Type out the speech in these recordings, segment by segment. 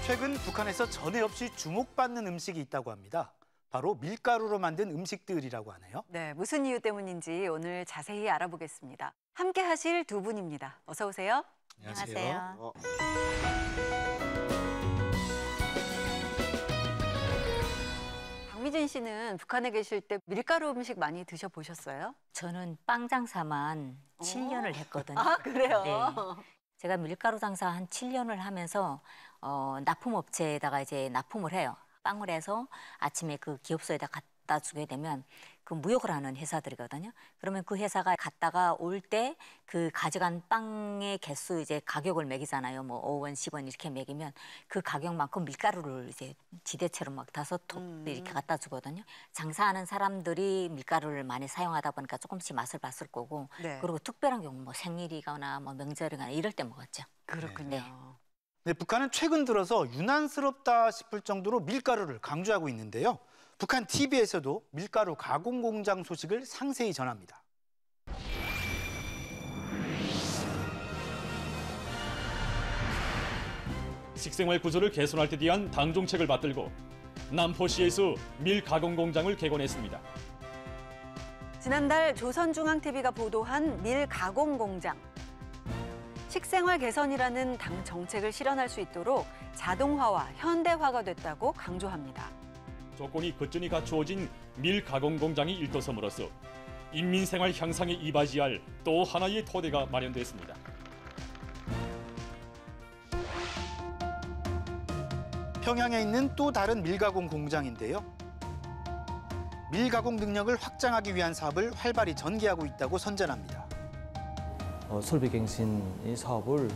최근 북한에서 전에 없이 주목받는 음식이 있다고 합니다. 바로 밀가루로 만든 음식들이라고 하네요. 네, 무슨 이유 때문인지 오늘 자세히 알아보겠습니다. 함께 하실 두 분입니다. 어서 오세요. 안녕하세요. 박미진 씨는 북한에 계실 때 밀가루 음식 많이 드셔보셨어요? 저는 빵 장사만 7년을 했거든요. 아, 그래요? 네. 제가 밀가루 장사 한 7년을 하면서 납품업체에다가 이제 납품을 해요. 빵을 해서 아침에 그 기업소에다 갖다 주게 되면 그 무역을 하는 회사들이거든요. 그러면 그 회사가 갔다가 올 때 그 가져간 빵의 개수 이제 가격을 매기잖아요. 뭐 5원, 10원 이렇게 매기면 그 가격만큼 밀가루를 이제 지대체로 막 5톱 이렇게 갖다 주거든요. 장사하는 사람들이 밀가루를 많이 사용하다 보니까 조금씩 맛을 봤을 거고 네. 그리고 특별한 경우 뭐 생일이거나 뭐 명절이거나 이럴 때 먹었죠. 그렇군요. 네. 네, 북한은 최근 들어서 유난스럽다 싶을 정도로 밀가루를 강조하고 있는데요. 북한 TV에서도 밀가루 가공 공장 소식을 상세히 전합니다. 식생활 구조를 개선할 때 대한 당정책을 받들고 남포시에서 밀 가공 공장을 개건했습니다. 지난달 조선중앙TV가 보도한 밀 가공 공장. 식생활 개선이라는 당 정책을 실현할 수 있도록 자동화와 현대화가 됐다고 강조합니다. 조건이 거뜬히 갖추어진 밀 가공 공장이 일도섬으로써 인민 생활 향상에 이바지할 또 하나의 토대가 마련됐습니다. 평양에 있는 또 다른 밀가공 공장인데요. 밀가공 능력을 확장하기 위한 사업을 활발히 전개하고 있다고 선전합니다. 설비갱신 이 사업을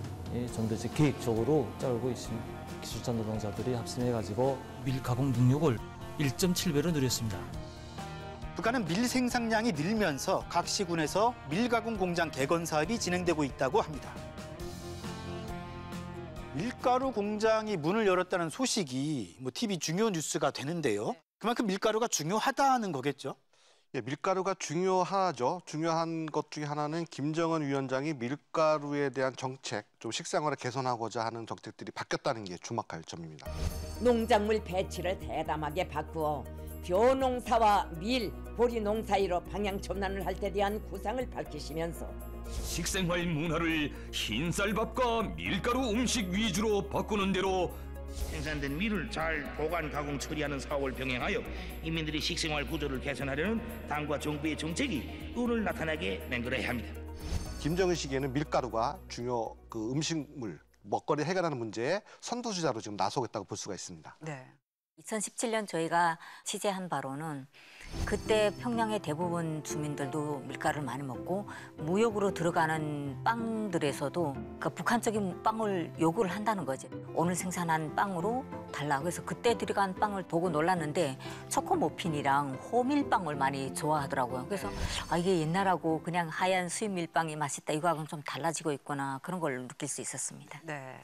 좀 더 계획적으로 짜고 있습니다. 기술자 노동자들이 합심해가지고 밀 가공 능력을 1.7배로 늘렸습니다. 북한은 밀 생산량이 늘면서 각 시군에서 밀가공 공장 개건 사업이 진행되고 있다고 합니다. 밀가루 공장이 문을 열었다는 소식이 TV 중요 뉴스가 되는데요. 그만큼 밀가루가 중요하다는 거겠죠? 예, 밀가루가 중요하죠. 중요한 것 중에 하나는 김정은 위원장이 밀가루에 대한 정책, 좀 식생활을 개선하고자 하는 정책들이 바뀌었다는 게 주목할 점입니다. 농작물 배치를 대담하게 바꾸어 벼농사와 밀, 보리 농 사이로 방향 전환을 할 때 대한 구상을 밝히시면서 식생활 문화를 흰쌀밥과 밀가루 음식 위주로 바꾸는 대로 생산된 밀을 잘 보관, 가공, 처리하는 사업을 병행하여 인민들의 식생활 구조를 개선하려는 당과 정부의 정책이 운을 나타나게 만들어야 합니다. 김정은 시기에는 밀가루가 중요 음식물, 먹거리 해결하는 문제에 선두주자로 지금 나서겠다고 볼 수가 있습니다. 네. 2017년 저희가 취재한 바로는 그때 평양의 대부분 주민들도 밀가루를 많이 먹고 무역으로 들어가는 빵들에서도 그러니까 북한적인 빵을 요구를 한다는 거죠. 오늘 생산한 빵으로 달라고 해서 그때 들어간 빵을 보고 놀랐는데 초코머핀이랑 호밀빵을 많이 좋아하더라고요. 그래서 이게 옛날하고 그냥 하얀 수입 밀빵이 맛있다 이거하고는 좀 달라지고 있구나 그런 걸 느낄 수 있었습니다. 네.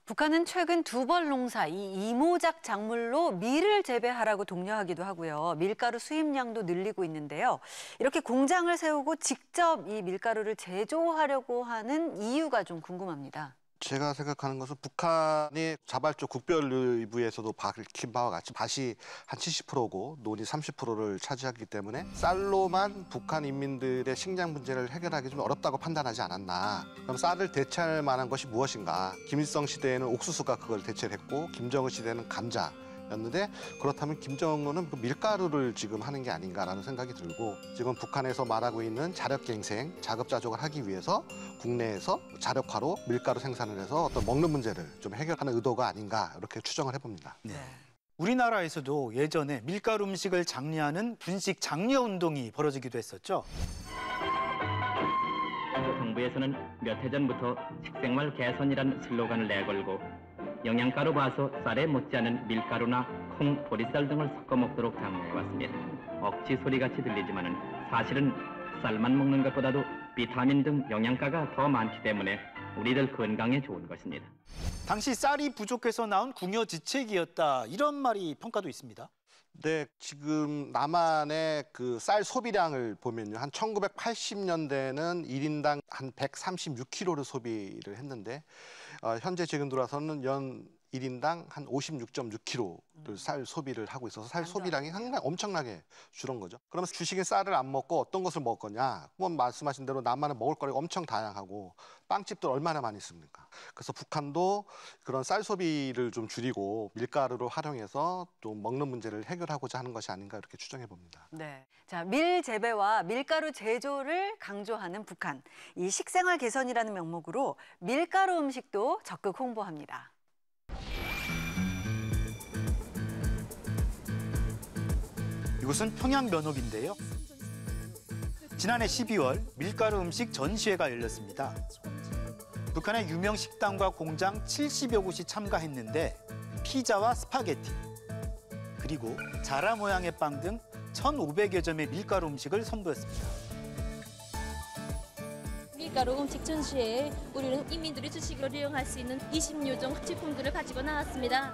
북한은 최근 두벌 농사, 이 이모작 작물로 밀을 재배하라고 독려하기도 하고요. 밀가루 수입량도 늘리고 있는데요. 이렇게 공장을 세우고 직접 이 밀가루를 제조하려고 하는 이유가 좀 궁금합니다. 제가 생각하는 것은 북한이 자발적 국별의부에서도 밝힌 바와 같이 밭이 한 70%고 논이 30%를 차지하기 때문에 쌀로만 북한 인민들의 식량 문제를 해결하기 좀 어렵다고 판단하지 않았나. 그럼 쌀을 대체할 만한 것이 무엇인가. 김일성 시대에는 옥수수가 그걸 대체를 했고 김정은 시대는 감자였는데 그렇다면 김정은은 밀가루를 지금 하는 게 아닌가라는 생각이 들고 지금 북한에서 말하고 있는 자력갱생, 자급자족을 하기 위해서 국내에서 자력화로 밀가루 생산을 해서 어떤 먹는 문제를 좀 해결하는 의도가 아닌가 이렇게 추정을 해봅니다. 네. 우리나라에서도 예전에 밀가루 음식을 장려하는 분식 장려 운동이 벌어지기도 했었죠. 정부에서는 몇 해 전부터 식생활 개선이라는 슬로건을 내걸고 영양가로 봐서 쌀에 못지않은 밀가루나 콩, 보리쌀 등을 섞어 먹도록 장려해왔습니다. 억지 소리같이 들리지만은 사실은 쌀만 먹는 것보다도 비타민 등 영양가가 더 많기 때문에 우리들 건강에 좋은 것입니다. 당시 쌀이 부족해서 나온 궁여지책이었다 이런 말이 평가도 있습니다. 네, 지금 남한의 그 쌀 소비량을 보면요. 한 1980년대는 1인당 한 136kg를 소비를 했는데 현재 지금 들어와서는 연 1인당 한 56.6kg를 쌀 소비를 하고 있어서 쌀 소비량이 상당히 엄청나게 줄은 거죠. 그러면서 주식인 쌀을 안 먹고 어떤 것을 먹을 거냐? 그건 말씀하신 대로 남한은 먹을 거리가 엄청 다양하고 빵집도 얼마나 많이 있습니까? 그래서 북한도 그런 쌀 소비를 좀 줄이고 밀가루를 활용해서 좀 먹는 문제를 해결하고자 하는 것이 아닌가 이렇게 추정해 봅니다. 네. 자, 밀 재배와 밀가루 제조를 강조하는 북한. 이 식생활 개선이라는 명목으로 밀가루 음식도 적극 홍보합니다. 이곳은 평양 면옥인데요. 지난해 12월 밀가루 음식 전시회가 열렸습니다. 북한의 유명 식당과 공장 70여 곳이 참가했는데 피자와 스파게티, 그리고 자라 모양의 빵 등 1,500여 점의 밀가루 음식을 선보였습니다. 밀가루 음식 전시회에 우리는 인민들이 주식으로 이용할 수 있는 20여 제품들을 가지고 나왔습니다.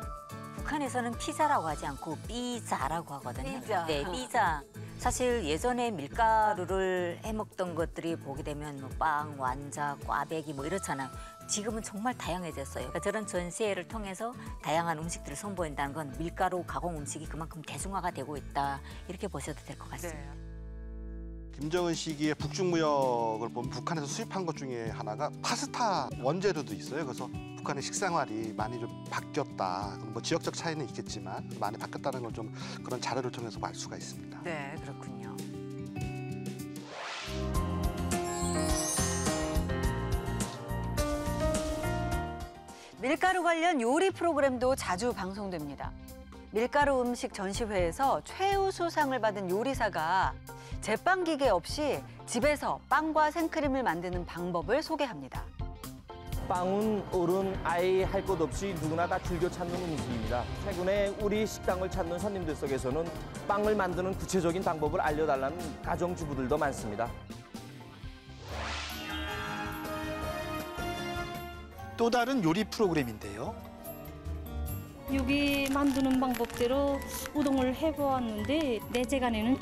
북한에서는 피자라고 하지 않고 삐자라고 하거든요. 삐자. 네, 삐자. 사실 예전에 밀가루를 해먹던 것들이 보게 되면 뭐 빵, 완자, 꽈배기 뭐 이렇잖아요. 지금은 정말 다양해졌어요. 그러니까 저런 전시회를 통해서 다양한 음식들을 선보인다는 건 밀가루 가공 음식이 그만큼 대중화가 되고 있다. 이렇게 보셔도 될 것 같습니다. 네. 김정은 시기에 북중무역을 보면 북한에서 수입한 것 중에 하나가 파스타 원재료도 있어요. 그래서 북한의 식생활이 많이 좀 바뀌었다. 뭐 지역적 차이는 있겠지만 많이 바뀌었다는 걸 좀 그런 자료를 통해서 알 수가 있습니다. 네, 그렇군요. 밀가루 관련 요리 프로그램도 자주 방송됩니다. 밀가루 음식 전시회에서 최우수상을 받은 요리사가 제빵 기계 없이 집에서 빵과 생크림을 만드는 방법을 소개합니다. 빵은 어른, 아이 할 것 없이 누구나 다 즐겨 찾는 음식입니다. 최근에 우리 식당을 찾는 손님들 속에서는 빵을 만드는 구체적인 방법을 알려달라는 가정주부들도 많습니다. 또 다른 요리 프로그램인데요. 여기 만드는 방법대로 우동을 해보았는데 내 재간에는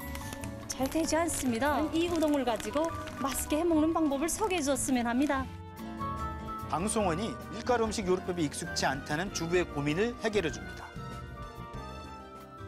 잘 되지 않습니다. 이 우동을 가지고 맛있게 해먹는 방법을 소개해 줬으면 합니다. 방송원이 밀가루 음식 요리법이 익숙치 않다는 주부의 고민을 해결해 줍니다.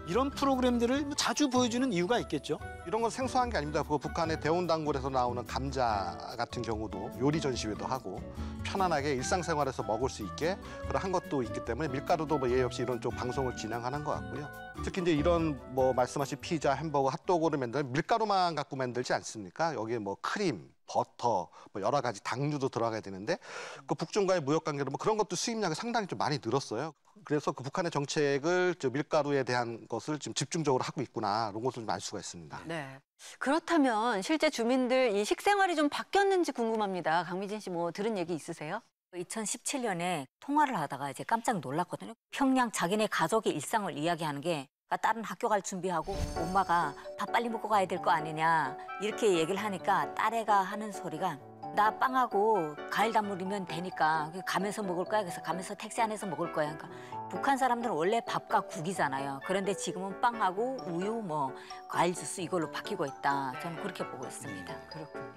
이런 프로그램들을 자주 보여주는 이유가 있겠죠? 이런 건 생소한 게 아닙니다. 북한의 대운단골에서 나오는 감자 같은 경우도 요리 전시회도 하고 편안하게 일상생활에서 먹을 수 있게 그런 한 것도 있기 때문에 밀가루도 뭐 예의 없이 이런 쪽 방송을 진행하는 것 같고요. 특히 이제 이런 뭐 말씀하신 피자, 햄버거, 핫도그를 만드는 밀가루만 갖고 만들지 않습니까? 여기에 뭐 크림, 버터, 뭐 여러 가지 당류도 들어가야 되는데 그 북중과의 무역 관계로 뭐 그런 것도 수입량이 상당히 좀 많이 늘었어요. 그래서 그 북한의 정책을 저 밀가루에 대한 것을 지금 집중적으로 하고 있구나 이런 것을 좀 알 수가 있습니다. 네. 그렇다면 실제 주민들 이 식생활이 좀 바뀌었는지 궁금합니다. 강미진 씨 뭐 들은 얘기 있으세요? 2017년에 통화를 하다가 이제 깜짝 놀랐거든요. 평양 자기네 가족의 일상을 이야기하는 게 딸은 학교 갈 준비하고 엄마가 밥 빨리 먹고 가야 될 거 아니냐 이렇게 얘기를 하니까 딸애가 하는 소리가 나 빵하고 과일 다물이면 되니까 가면서 먹을 거야. 그래서 가면서 택시 안에서 먹을 거야. 그러니까 북한 사람들은 원래 밥과 국이잖아요. 그런데 지금은 빵하고 우유, 뭐 과일 주스 이걸로 바뀌고 있다. 저는 그렇게 보고 있습니다. 그렇군요.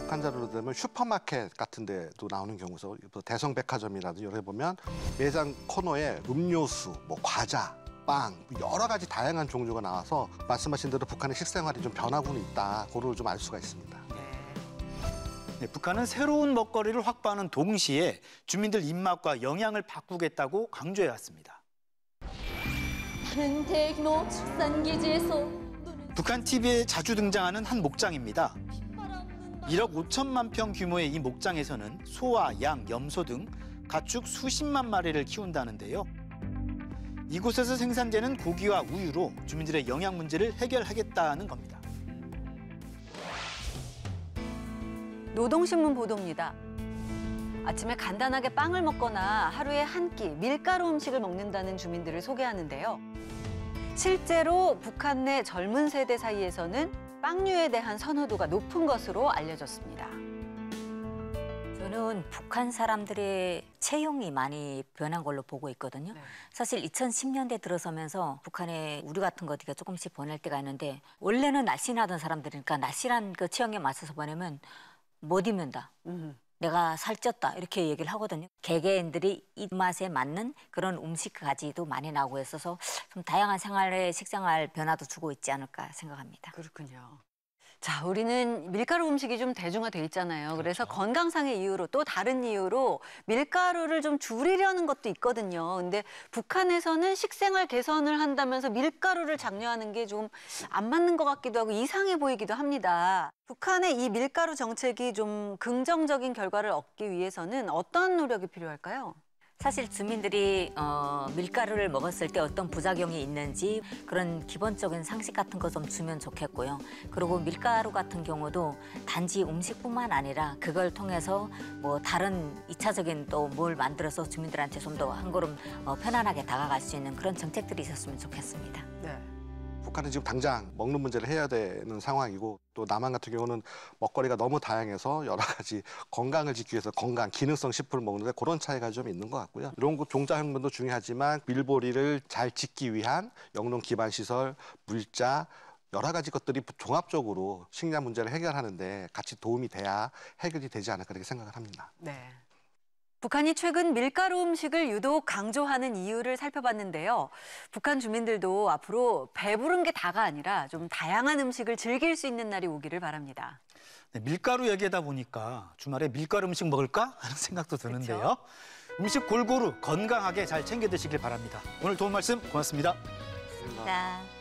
북한 자료로 되면 슈퍼마켓 같은 데도 나오는 경우서 대성백화점이라든지 여기 보면 매장 코너에 음료수, 뭐 과자, 빵 여러 가지 다양한 종류가 나와서 말씀하신 대로 북한의 식생활이 좀 변하고는 있다. 그걸 좀 알 수가 있습니다. 네, 북한은 새로운 먹거리를 확보하는 동시에 주민들 입맛과 영양을 바꾸겠다고 강조해왔습니다. 다른 대규모 축산기지에서 북한 TV에 자주 등장하는 한 목장입니다. 1억 5천만 평 규모의 이 목장에서는 소와 양, 염소 등 가축 수십만 마리를 키운다는데요. 이곳에서 생산되는 고기와 우유로 주민들의 영양 문제를 해결하겠다는 겁니다. 노동신문 보도입니다. 아침에 간단하게 빵을 먹거나 하루에 한 끼 밀가루 음식을 먹는다는 주민들을 소개하는데요. 실제로 북한 내 젊은 세대 사이에서는 빵류에 대한 선호도가 높은 것으로 알려졌습니다. 저는 북한 사람들의 체형이 많이 변한 걸로 보고 있거든요. 사실 2010년대 들어서면서 북한에 우리 같은 거 어디가 조금씩 보낼 때가 있는데 원래는 날씬하던 사람들이니까 날씬한 그 체형에 맞춰서 보내면 못 입는다. 내가 살쪘다 이렇게 얘기를 하거든요. 개개인들이 입맛에 맞는 그런 음식 가지도 많이 나오고 있어서 좀 다양한 생활의 식생활 변화도 주고 있지 않을까 생각합니다. 그렇군요. 자, 우리는 밀가루 음식이 좀 대중화돼 있잖아요. 그래서 건강상의 이유로 또 다른 이유로 밀가루를 좀 줄이려는 것도 있거든요. 근데 북한에서는 식생활 개선을 한다면서 밀가루를 장려하는 게 좀 안 맞는 것 같기도 하고 이상해 보이기도 합니다. 북한의 이 밀가루 정책이 좀 긍정적인 결과를 얻기 위해서는 어떤 노력이 필요할까요? 사실 주민들이 밀가루를 먹었을 때 어떤 부작용이 있는지 그런 기본적인 상식 같은 거 좀 주면 좋겠고요. 그리고 밀가루 같은 경우도 단지 음식뿐만 아니라 그걸 통해서 뭐 다른 2차적인 또 뭘 만들어서 주민들한테 좀 더 한 걸음 편안하게 다가갈 수 있는 그런 정책들이 있었으면 좋겠습니다. 네. 북한은 지금 당장 먹는 문제를 해야 되는 상황이고 또 남한 같은 경우는 먹거리가 너무 다양해서 여러 가지 건강을 지키기 위해서 건강, 기능성 식품을 먹는데 그런 차이가 좀 있는 것 같고요. 이런 거 종자형분도 중요하지만 밀보리를 잘 짓기 위한 영농 기반 시설, 물자 여러 가지 것들이 종합적으로 식량 문제를 해결하는데 같이 도움이 돼야 해결이 되지 않을까 그렇게 생각을 합니다. 네. 북한이 최근 밀가루 음식을 유독 강조하는 이유를 살펴봤는데요. 북한 주민들도 앞으로 배부른 게 다가 아니라 좀 다양한 음식을 즐길 수 있는 날이 오기를 바랍니다. 네, 밀가루 얘기하다 보니까 주말에 밀가루 음식 먹을까 하는 생각도 드는데요. 음식 골고루 건강하게 잘 챙겨 드시길 바랍니다. 오늘 도움 말씀 고맙습니다. 감사합니다.